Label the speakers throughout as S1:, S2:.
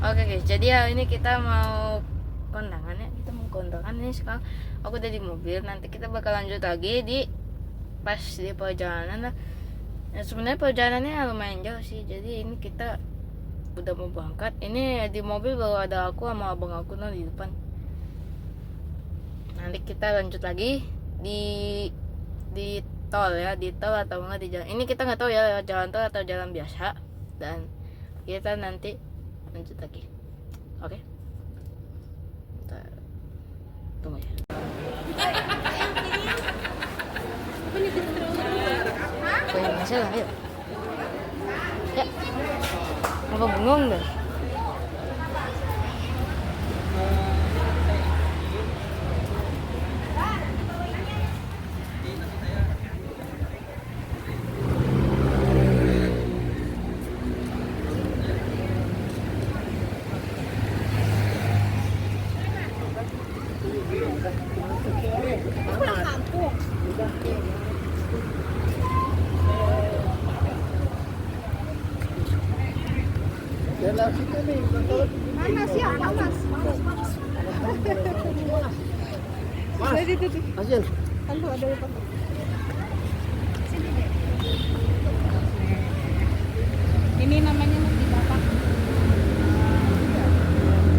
S1: Oke guys, jadi ya ini kita mau kondangan ya. Kita mau kondangan ini sekarang. Aku udah di mobil. Nanti kita bakal lanjut lagi di pas di perjalanan lah. Nah, sebenarnya perjalanannya lumayan jauh sih. Jadi ini kita udah mau berangkat. Ini di mobil baru ada aku sama abang aku di depan. Nanti kita lanjut lagi di tol ya, di tol atau enggak di jalan. Ini kita nggak tahu ya jalan tol atau jalan biasa. Dan kita nanti lanjut lagi. Oke. Kita tunggu ya. Kayak masalah ayo. Ya. Apa bengong deh?
S2: Mana siapa mas? Mas,
S3: Hasil.
S2: Aduh, ada apa? Sini deh. Ini namanya masjid apa?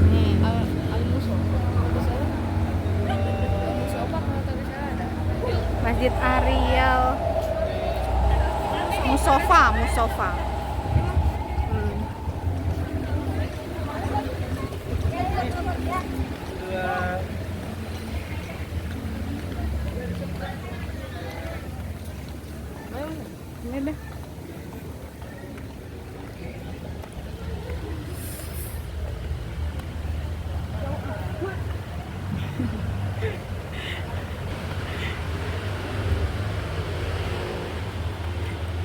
S1: Nih, Al-Muso. Al-Muso apa kalau tadi salah ada?
S2: Masjid Ariel Musofa. Ini deh.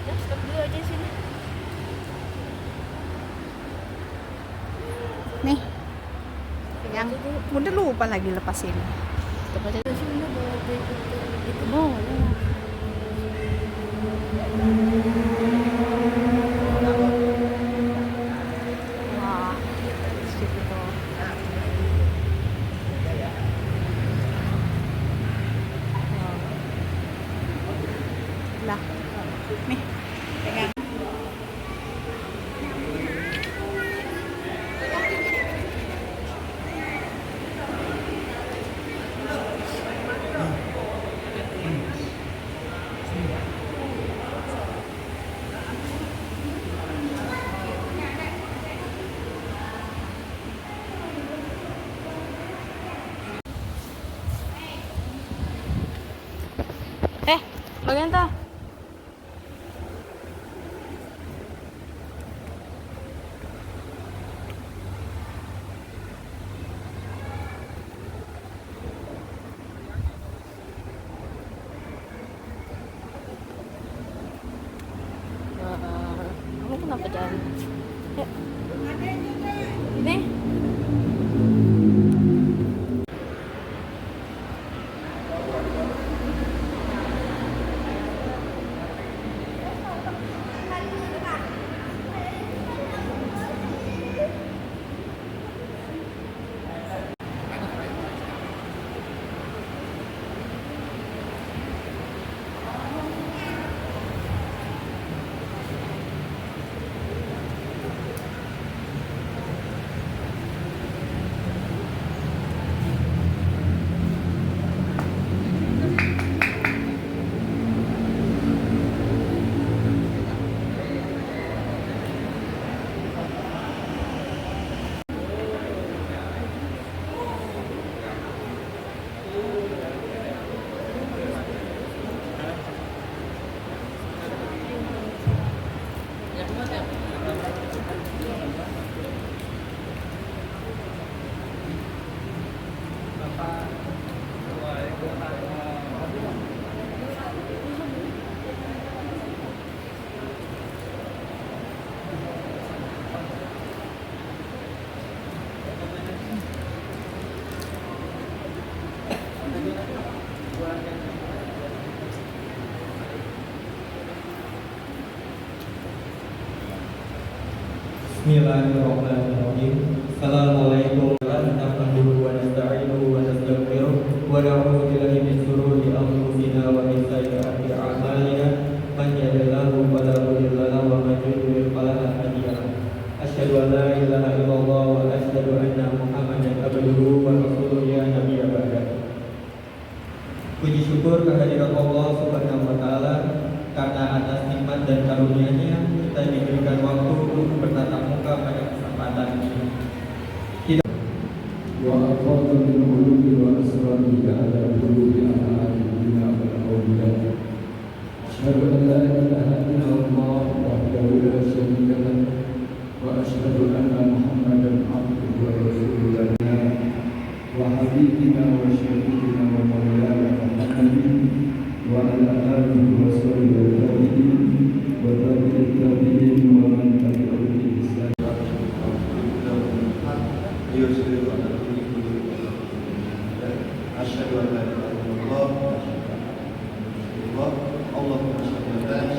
S1: Ya, stop dulu aja sini.
S2: Nih. Yang udah lupa lagi lepas ini.
S1: Stop aja sini udah bawa gitu.
S2: Boleh. Wah, situ tuh. Lah, nih, pegang.
S1: Bagian tah. Kamu kenapa jalan? Ya. Ini.
S3: Bismillahirrahmanirrahim. ilaha illallah wa asyhadu anna Muhammadan abduhu wa rasuluhu ya nabiyya ba'da. Puji syukur kehadirat Allah Subhanahu wa taala karena atas nikmat dan karunia-Nya kita diberikan waktu untuk bertatap muka pada kesempatan ini.
S4: وأفضل من قلوب وأسراره على قلوب أعمالنا والأولياء. أشهد أن لا إله إلا الله وحده لا شريك له وأشهد أن محمدا عبده ورسوله وحبيبنا وشفيعنا ومولانا محمد وعلى آله وصحبه والتابعين وتابع التابعين ومن تبعهم بإحسان.
S5: أشهد أن لا إله إلا الله اللهم صل على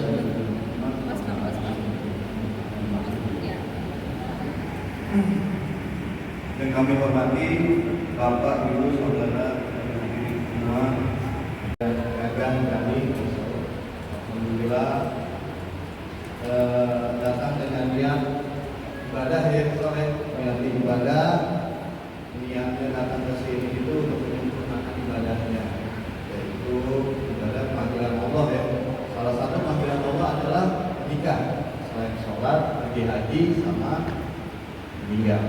S5: yang kami hormati Bapak, Ibu, Saudara, semua dagang kami, alhamdulillah datang dengan niat ibadah ya soleh, mengerti ibadah. Niatnya datang ke sini itu untuk menyempurnakan ibadahnya, yaitu ibadah panggilan Allah ya. Salah satu panggilan Allah adalah nikah, selain sholat, pergi haji, sama meninggal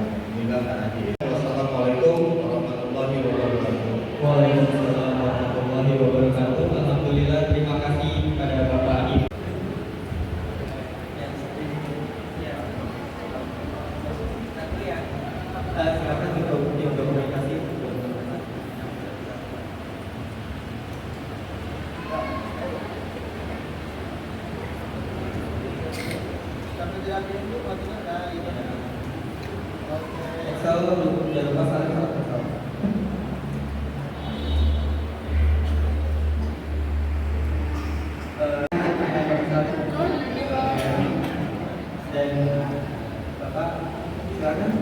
S5: karena haji. Wassalamualaikum warahmatullahi wabarakatuh.
S3: Waalaikumsalam warahmatullahi wabarakatuh. Alhamdulillah, terima kasih kepada Bapak Ibu. Silakan untuk tim dokumentasi. Excel jangan lupa saling Excel. Dan Bapak silakan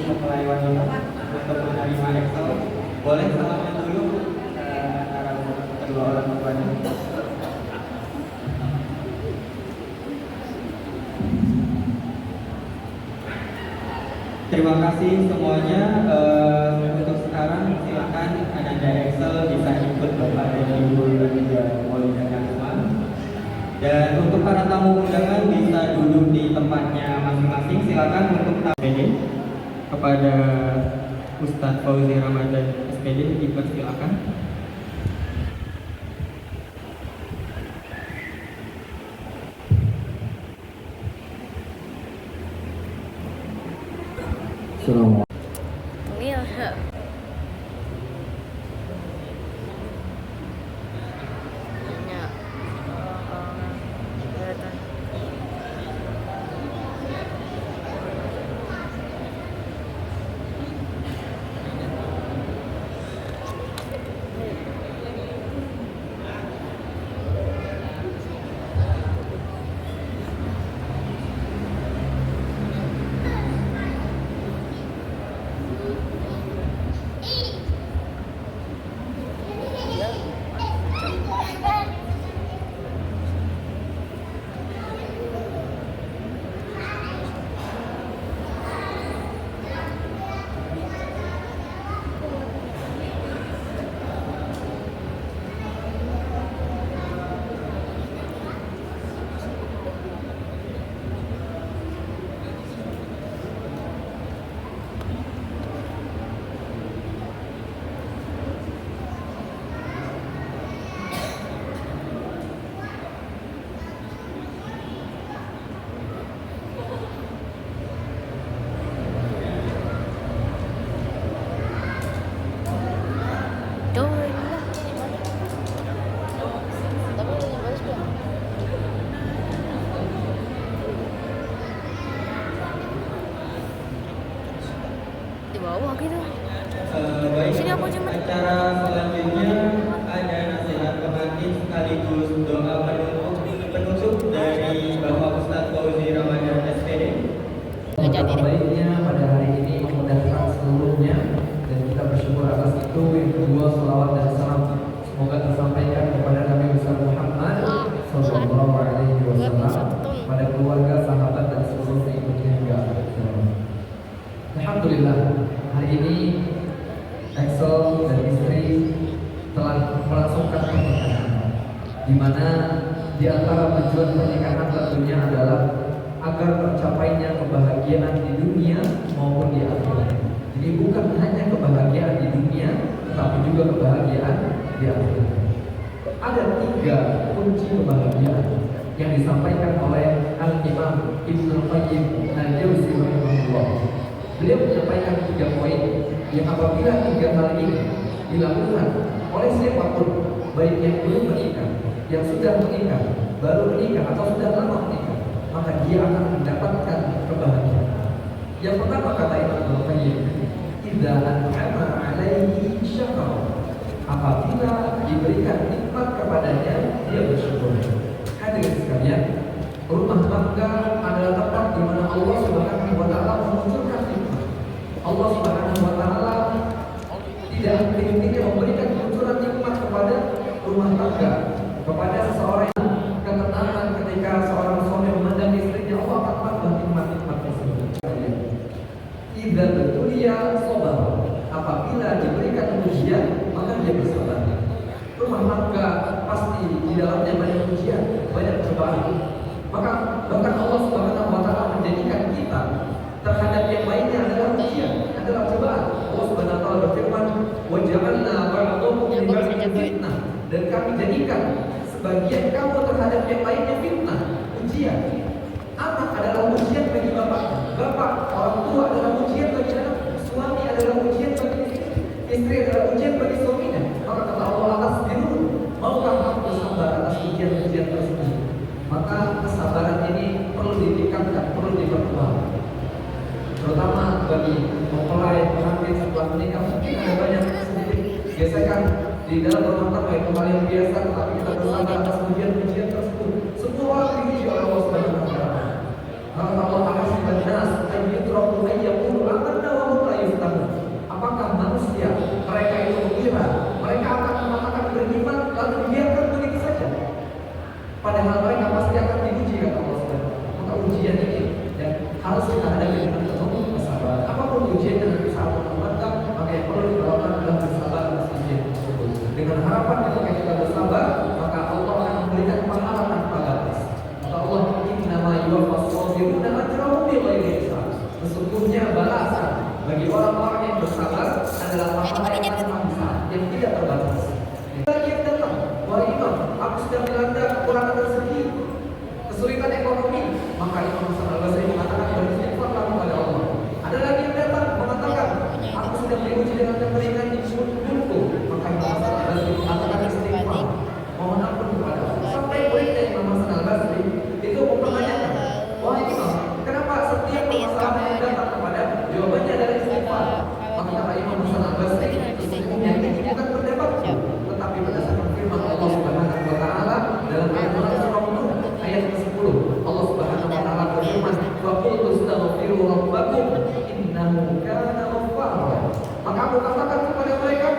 S3: mempelai wanita untuk menerima Excel. Boleh salaman dulu antara kedua orang tuanya. Terima kasih semuanya. Untuk sekarang silakan Ananda Excel bisa ikut Bapak dan Ibu dan juga Wali dan Asma. Dan untuk para tamu undangan bisa duduk di tempatnya masing-masing. Silakan untuk tamu ini kepada Ustadz Fauzi Ramadan SPD dipersilakan.
S4: Assalamualaikum.
S1: Iya. Ya. Kelihatan. Di bawah gitu.
S3: Baik,
S1: Sini aku cuma.
S3: acara selanjutnya ada nasihat pengantin sekaligus doa penutup dari Bapak Ustadz Fauzi Ramadan SPD.
S1: Nggak jadi deh.
S4: Baiknya pada hari ini memudahkan seluruhnya dan kita bersyukur atas itu. Yang kedua, salawat dan salam semoga tersampaikan kepada Nabi besar Muhammad Sallallahu Alaihi Wasallam, pada keluarga, sahabat dan seluruh pengikutnya hingga akhir zaman. Alhamdulillah, hari ini Excel dan istri telah melangsungkan pernikahan, di mana di antara tujuan pernikahan tentunya adalah agar tercapainya kebahagiaan di dunia maupun di akhirat. Jadi bukan hanya kebahagiaan di dunia, tetapi juga kebahagiaan di akhirat. Ada 3 kunci kebahagiaan yang disampaikan oleh Al-Imam Ibnu Qayyim Al-Jauzi rahimahullah. Beliau menyampaikan 3 poin yang apabila 3 hal ini dilakukan oleh siapapun, baik yang belum menikah, yang sudah menikah, baru menikah atau sudah lama menikah, maka dia akan mendapatkan kebahagiaan. Yang pertama kata Ibnu Qayyim, idza an'ama 'alaihi syakara, apabila diberikan nikmat kepadanya dia bersyukur. Hadirin sekalian, rumah tangga adalah tempat di mana Allah Subhanahu wa taala memunculkan nikmat. Allah Subhanahu wa taala tidak henti-hentinya memberikan kemunculan nikmat kepada rumah tangga, kepada seseorang yang ketenangan ketika seorang suami memandang istrinya. Allah akan tambah nikmat-nikmat tersebut. Idza betulia sabar, apabila diberikan ujian maka dia bersabar. Rumah tangga pasti di dalamnya banyak ujian, banyak cobaan. Maka bahkan Allah Subhanahu wa taala menjadikan kita terhadap yang lainnya adalah ujian, adalah cobaan. Allah Subhanahu wa taala berfirman, "Wa ja'alna ba'dakum li ba'din fitnah." Dan kami jadikan sebagian kamu terhadap yang lainnya fitnah, ujian. Anak adalah ujian bagi bapak, bapak orang tua adalah ujian bagi anak, suami adalah ujian bagi istri adalah ujian bagi suaminya. Maka kata Allah, atas diri, maukah kamu bersabar atas ujian-ujian tersebut? Maka kesabaran ini perlu ditingkatkan, perlu diperkuat. Terutama bagi mempelai pengantin setelah menikah, mungkin ada banyak sedikit gesekan di dalam rumah tangga, itu hal yang biasa, tetapi kita bersabar atas ujian-ujian tersebut. Semua diuji oleh Allah Subhanahu wa taala. Maka Allah akan nas ayyutraku ayyaqulu amanna wa hum la yuftanun. Apakah manusia mereka itu mengira mereka akan mengatakan beriman lalu dibiarkan begitu saja? Padahal mereka pasti akan diuji kata Allah Subhanahu. Maka ujian ini yang harus kita hadapi dengan penuh kesabaran. Apapun ujian yang nanti saat mendatang, maka yang perlu dilakukan adalah bersabar atas ujian tersebut. Dengan harapan ketika kita bersabar, maka Allah akan memberikan pahala tanpa batas. Kata Allah, innama yuwaffas sabiruna ajrahum bighairi hisab. Sesungguhnya balasan bagi orang-orang yang bersabar adalah pahala yang tanpa hisab, yang tidak terbatas. Lagi yang datang, wahai imam, aku sedang dilanda kekurangan rezeki, kesulitan ekonomi, maka Imam Hasan Al-Basri mengatakan beristighfar kepada Allah. Ada lagi yang datang mengatakan, aku sedang diuji dengan kekeringan di mulutku, maka Imam Hasan Al-Basri mengatakan istighfar, mohon ampun kepada Allah. Sampai muridnya Imam Hasan Al-Basri itu mempertanyakan, wahai imam, kenapa setiap permasalahan yang datang kepada jawabannya adalah istighfar? Maka kata Imam Hasan Al-Basri, sesungguhnya ini bukan pendapatku, tetapi berdasarkan firman Allah Subhanahu wa taala dalam surah Nuh ayat ke-10. Allah Subhanahu wa taala berfirman, "Wa qul tastaghfiru rabbakum innahu kana ghaffara." Maka aku katakan kepada mereka,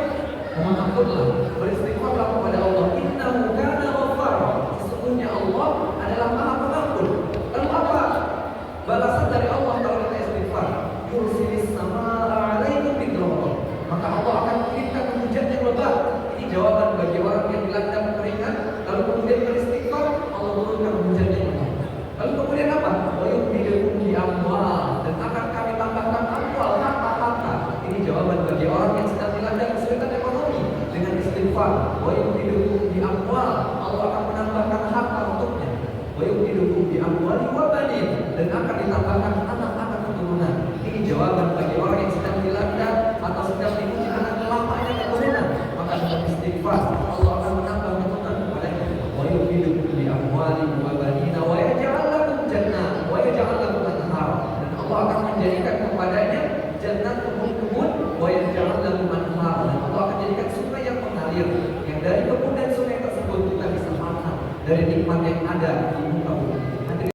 S4: mohon ampunlah, beristighfarlah kepada Allah, innahu kana ghaffara. Sesungguhnya Allah adalah Maha Pengampun. Lalu apa balasan dari Allah kalau kita istighfar? Yursilis samaa 'alaikum bidrahmah. Maka Allah akan kirimkan hujan yang lebat. Ini jawaban bagi orang yang dilanda kekeringan, lalu kemudian beristighfar, Allah turunkan hujan yang lebat. Lalu kemudian apa? Wa yumdidukum bi amwal, dan akan kami tambahkan amwal, harta-harta. Ini jawaban bagi orang yang sedang dilanda kesulitan ekonomi. Dengan istighfar, wa yumdidukum bi amwal, Allah akan menambahkan harta untuknya. Wa yumdidukum bi amwali wa banin, dan akan ditambahkan anak-anak keturunan. Ini jawaban bagi orang yang sedang dilanda atau sedang diuji anak lamanya keturunan. Maka dengan istighfar, Allah akan menambah keturunan kepadanya. Wa yumdidukum bi amwali wa banin wa yaj'al lakum jannah wa yaj'al lakum anhar, dan Allah akan menjadikan kepadanya jannah, kebun-kebun, wa yaj'al lakum anhar, dan Allah akan jadikan sungai yang mengalir, yang dari kebun dan sungai tersebut kita bisa makan dari nikmat yang ada di muka bumi.